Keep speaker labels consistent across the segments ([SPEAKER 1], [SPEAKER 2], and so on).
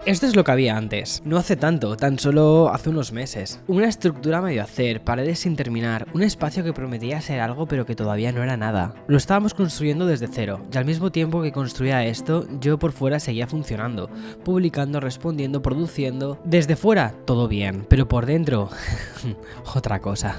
[SPEAKER 1] Esto es lo que había antes, no hace tanto, tan solo hace unos meses. Una estructura medio a hacer, paredes sin terminar, un espacio que prometía ser algo pero que todavía no era nada. Lo estábamos construyendo desde cero, y al mismo tiempo que construía esto, yo por fuera seguía funcionando, publicando, respondiendo, produciendo. Desde fuera, todo bien, pero por dentro, otra cosa.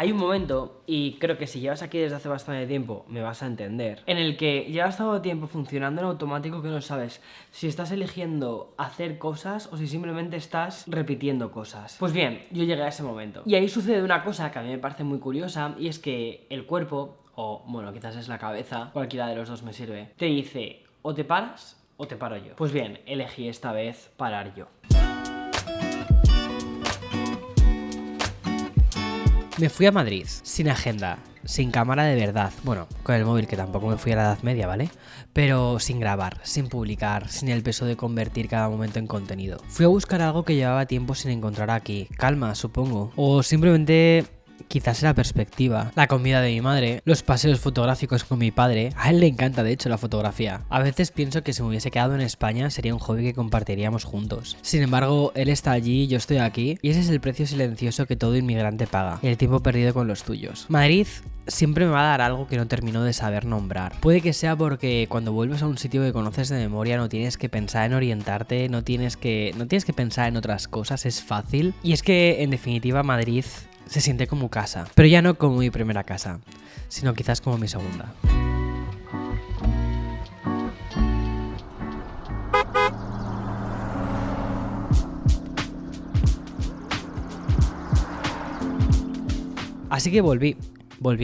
[SPEAKER 1] Hay un momento, y creo que si llevas aquí desde hace bastante tiempo me vas a entender, en el que llevas todo tiempo funcionando en automático que no sabes si estás eligiendo hacer cosas o si simplemente estás repitiendo cosas. Pues bien, yo llegué a ese momento. Y ahí sucede una cosa que a mí me parece muy curiosa, y es que el cuerpo, o bueno, quizás es la cabeza, cualquiera de los dos me sirve, te dice o te paras o te paro yo. Pues bien, elegí esta vez parar yo. Me fui a Madrid, sin agenda, sin cámara de verdad, bueno, con el móvil, que tampoco me fui a la Edad Media, ¿vale? Pero sin grabar, sin publicar, sin el peso de convertir cada momento en contenido. Fui a buscar algo que llevaba tiempo sin encontrar aquí, calma, supongo, o simplemente quizás era perspectiva, la comida de mi madre, los paseos fotográficos con mi padre. A él le encanta de hecho la fotografía. A veces pienso que si me hubiese quedado en España sería un hobby que compartiríamos juntos. Sin embargo, él está allí, yo estoy aquí, y ese es el precio silencioso que todo inmigrante paga, el tiempo perdido con los tuyos. Madrid siempre me va a dar algo que no termino de saber nombrar. Puede que sea porque cuando vuelves a un sitio que conoces de memoria no tienes que pensar en orientarte, no tienes que pensar en otras cosas, es fácil. Y es que en definitiva Madrid se siente como casa, pero ya no como mi primera casa, sino quizás como mi segunda. Así que volví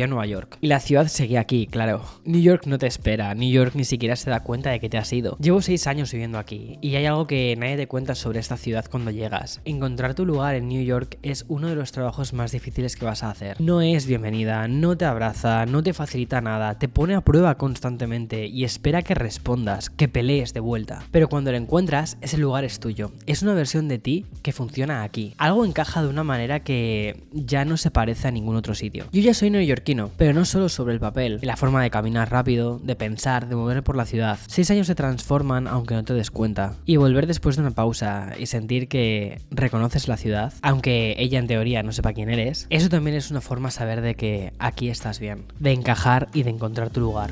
[SPEAKER 1] a Nueva York. Y la ciudad seguía aquí, claro. New York no te espera, New York ni siquiera se da cuenta de que te has ido. Llevo 6 años viviendo aquí, y hay algo que nadie te cuenta sobre esta ciudad cuando llegas. Encontrar tu lugar en New York es uno de los trabajos más difíciles que vas a hacer. No es bienvenida, no te abraza, no te facilita nada, te pone a prueba constantemente y espera que respondas, que pelees de vuelta. Pero cuando lo encuentras, ese lugar es tuyo. Es una versión de ti que funciona aquí. Algo encaja de una manera que ya no se parece a ningún otro sitio. Yo ya soy neoyorquino, pero no solo sobre el papel, en la forma de caminar rápido, de pensar, de moverme por la ciudad. 6 años se transforman aunque no te des cuenta. Y volver después de una pausa y sentir que reconoces la ciudad, aunque ella en teoría no sepa quién eres, eso también es una forma de saber de que aquí estás bien, de encajar y de encontrar tu lugar.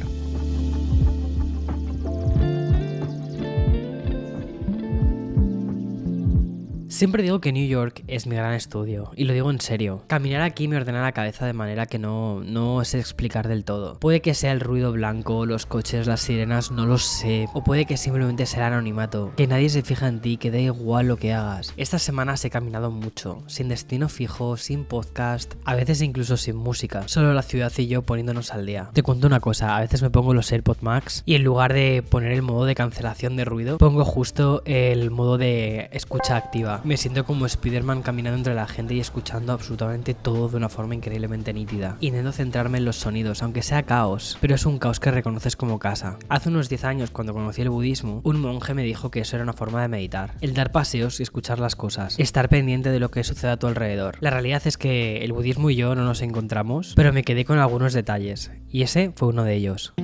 [SPEAKER 1] Siempre digo que New York es mi gran estudio, y lo digo en serio. Caminar aquí me ordena la cabeza de manera que no sé explicar del todo. Puede que sea el ruido blanco, los coches, las sirenas, no lo sé. O puede que simplemente sea el anonimato, que nadie se fija en ti, que da igual lo que hagas. Estas semanas he caminado mucho, sin destino fijo, sin podcast, a veces incluso sin música. Solo la ciudad y yo poniéndonos al día. Te cuento una cosa, a veces me pongo los AirPods Max y en lugar de poner el modo de cancelación de ruido, pongo justo el modo de escucha activa. Me siento como Spider-Man caminando entre la gente y escuchando absolutamente todo de una forma increíblemente nítida. Intento centrarme en los sonidos, aunque sea caos, pero es un caos que reconoces como casa. Hace unos 10 años, cuando conocí el budismo, un monje me dijo que eso era una forma de meditar. El dar paseos y escuchar las cosas. Estar pendiente de lo que sucede a tu alrededor. La realidad es que el budismo y yo no nos encontramos, pero me quedé con algunos detalles, y ese fue uno de ellos.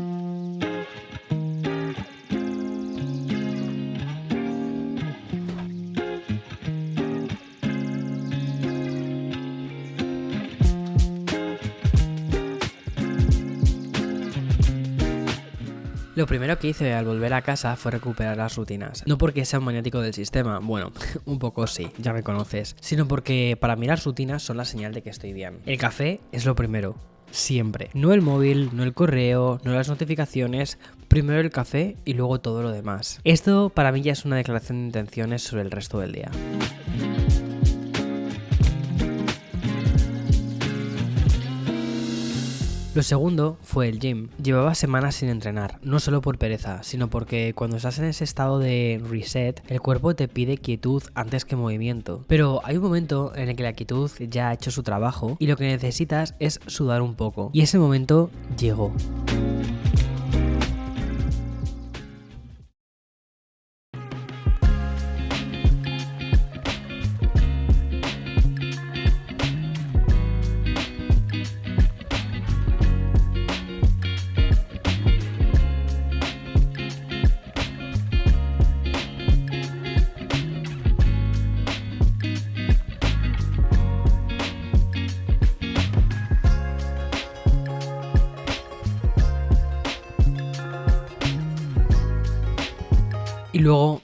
[SPEAKER 1] Lo primero que hice al volver a casa fue recuperar las rutinas. No porque sea un maniático del sistema, bueno, un poco sí, ya me conoces, sino porque para mí las rutinas son la señal de que estoy bien. El café es lo primero. Siempre. No el móvil, no el correo, no las notificaciones, primero el café y luego todo lo demás. Esto para mí ya es una declaración de intenciones sobre el resto del día. Lo segundo fue el gym. Llevaba semanas sin entrenar, no solo por pereza, sino porque cuando estás en ese estado de reset, el cuerpo te pide quietud antes que movimiento. Pero hay un momento en el que la quietud ya ha hecho su trabajo y lo que necesitas es sudar un poco. Y ese momento llegó. luego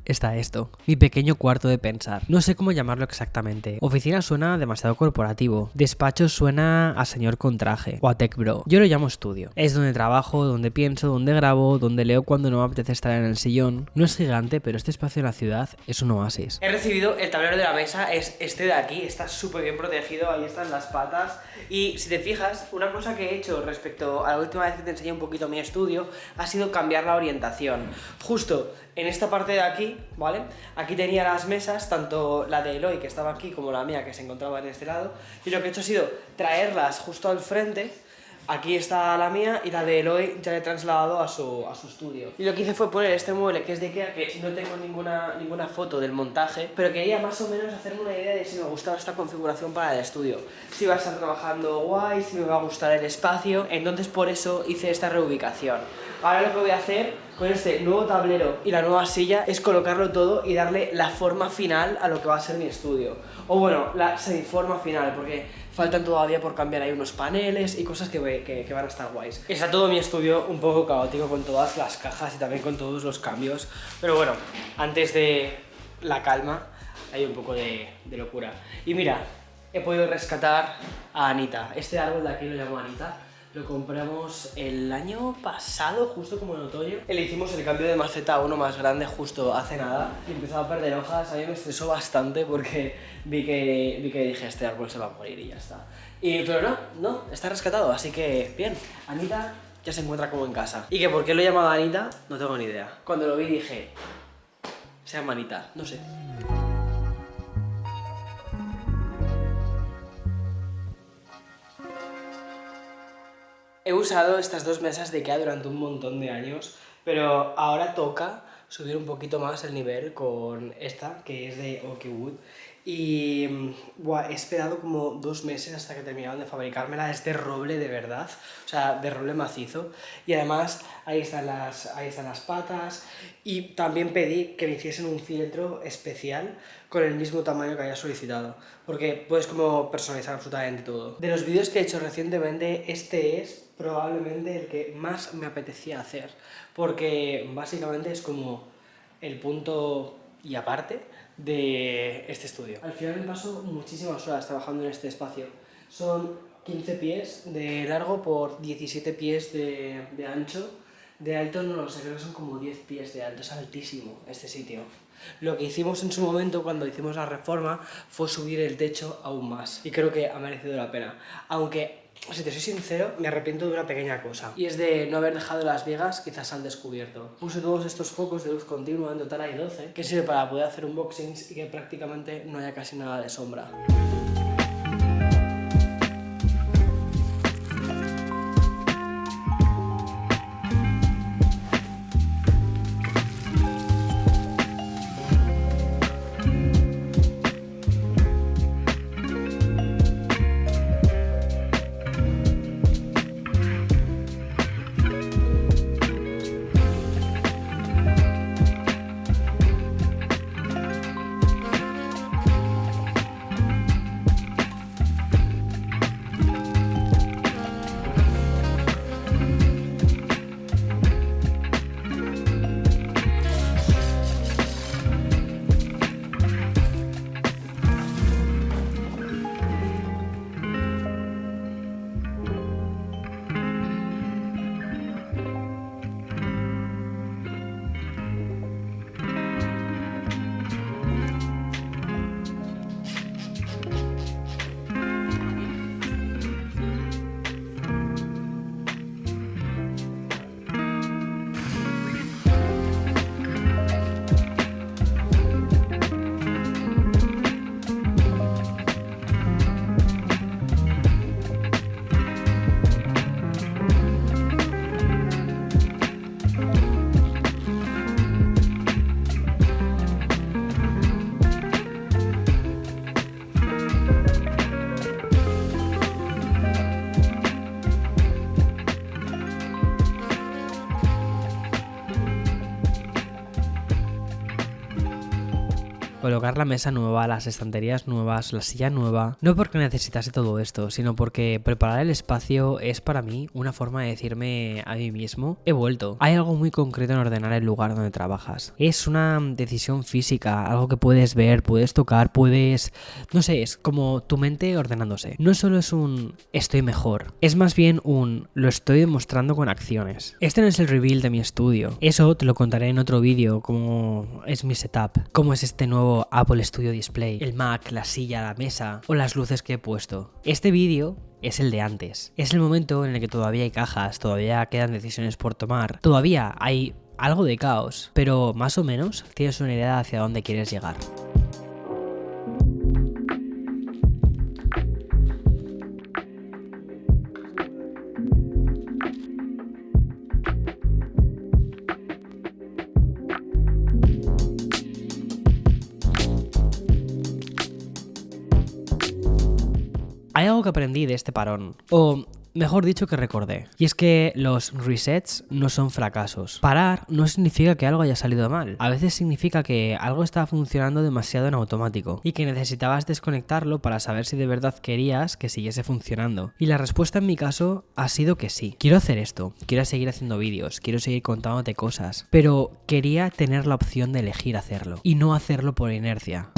[SPEAKER 1] está esto, mi pequeño cuarto de pensar. No sé cómo llamarlo exactamente. Oficina suena demasiado corporativo. Despacho suena a señor con traje o a tech bro. Yo lo llamo estudio. Es donde trabajo, donde pienso, donde grabo, donde leo cuando no me apetece estar en el sillón. No es gigante, pero este espacio en la ciudad es un oasis. He recibido el tablero de la mesa, es este de aquí, está súper bien protegido, ahí están las patas. Y si te fijas, una cosa que he hecho respecto a la última vez que te enseñé un poquito mi estudio ha sido cambiar la orientación. Justo en esta parte de aquí, ¿vale? Aquí tenía las mesas, tanto la de Eloy, que estaba aquí, como la mía, que se encontraba en este lado. Y lo que he hecho ha sido traerlas justo al frente. Aquí está la mía y la de Eloy ya le he trasladado a su estudio. Y lo que hice fue poner este mueble, que es de Ikea, que no tengo ninguna foto del montaje, pero quería más o menos hacerme una idea de si me gustaba esta configuración para el estudio. Si va a estar trabajando guay, si me va a gustar el espacio. Entonces por eso hice esta reubicación. Ahora lo que voy a hacer con este nuevo tablero y la nueva silla es colocarlo todo y darle la forma final a lo que va a ser mi estudio. O bueno, la semiforma final, porque faltan todavía por cambiar ahí unos paneles y cosas que van a estar guays. Está todo mi estudio un poco caótico con todas las cajas y también con todos los cambios. Pero bueno, antes de la calma hay un poco de locura. Y mira, he podido rescatar a Anita. Este árbol de aquí lo llamo Anita. Lo compramos el año pasado, justo como en otoño. Le hicimos el cambio de maceta a uno más grande justo hace nada. Y empezó a perder hojas. A mí me estresó bastante porque vi que dije, este árbol se va a morir y ya está. Pero no, está rescatado, así que bien. Anita ya se encuentra como en casa. Y que por qué lo llamaba Anita, no tengo ni idea. Cuando lo vi dije, se llama Anita, no sé. He usado estas dos mesas de Ikea durante un montón de años, pero ahora toca subir un poquito más el nivel con esta, que es de Oakwood. Y he esperado como 2 meses hasta que terminaron de fabricármela. Es de roble de verdad, o sea, de roble macizo. Y además ahí están las patas. Y también pedí que me hiciesen un fieltro especial con el mismo tamaño que había solicitado, porque puedes como personalizar absolutamente todo. De los vídeos que he hecho recientemente, este es probablemente el que más me apetecía hacer, porque básicamente es como el punto y aparte de este estudio. Al final me paso muchísimas horas trabajando en este espacio. Son 15 pies de largo por 17 pies de ancho. De alto no lo sé, creo que son como 10 pies de alto, es altísimo este sitio. Lo que hicimos en su momento cuando hicimos la reforma fue subir el techo aún más y creo que ha merecido la pena. Aunque, si te soy sincero, me arrepiento de una pequeña cosa y es de no haber dejado las vigas quizás al descubierto. Puse todos estos focos de luz continua, en total hay 12, que sirve para poder hacer unboxings y que prácticamente no haya casi nada de sombra. colocar la mesa nueva, las estanterías nuevas, la silla nueva. No porque necesitase todo esto, sino porque preparar el espacio es para mí una forma de decirme a mí mismo: he vuelto. Hay algo muy concreto en ordenar el lugar donde trabajas. Es una decisión física, algo que puedes ver, puedes tocar, puedes... No sé, es como tu mente ordenándose. No solo es un estoy mejor, es más bien un lo estoy demostrando con acciones. Este no es el reveal de mi estudio. Eso te lo contaré en otro vídeo, cómo es mi setup, cómo es este nuevo Apple Studio Display, el Mac, la silla, la mesa o las luces que he puesto. Este vídeo es el de antes. Es el momento en el que todavía hay cajas, todavía quedan decisiones por tomar, todavía hay algo de caos, pero más o menos tienes una idea hacia dónde quieres llegar. Hay algo que aprendí de este parón, o mejor dicho que recordé, y es que los resets no son fracasos. Parar no significa que algo haya salido mal, a veces significa que algo estaba funcionando demasiado en automático y que necesitabas desconectarlo para saber si de verdad querías que siguiese funcionando. Y la respuesta en mi caso ha sido que sí. Quiero hacer esto, quiero seguir haciendo vídeos, quiero seguir contándote cosas, pero quería tener la opción de elegir hacerlo y no hacerlo por inercia.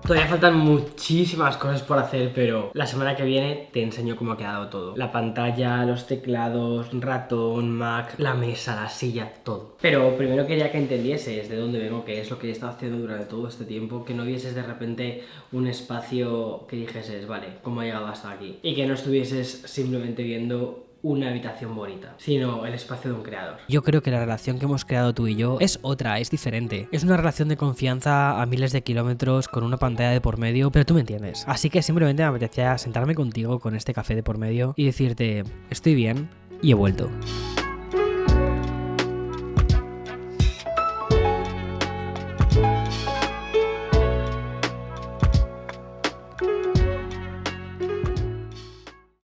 [SPEAKER 1] Todavía faltan muchísimas cosas por hacer, pero la semana que viene te enseño cómo ha quedado todo. La pantalla, los teclados, ratón, Mac, la mesa, la silla, todo. Pero primero quería que entendieses de dónde vengo, qué es lo que he estado haciendo durante todo este tiempo, que no vieses de repente un espacio que dijeses, vale, ¿cómo he llegado hasta aquí? Y que no estuvieses simplemente viendo una habitación bonita, sino el espacio de un creador. Yo creo que la relación que hemos creado tú y yo es otra, es diferente. Es una relación de confianza a miles de kilómetros con una pantalla de por medio, pero tú me entiendes. Así que simplemente me apetecía sentarme contigo con este café de por medio y decirte, estoy bien y he vuelto.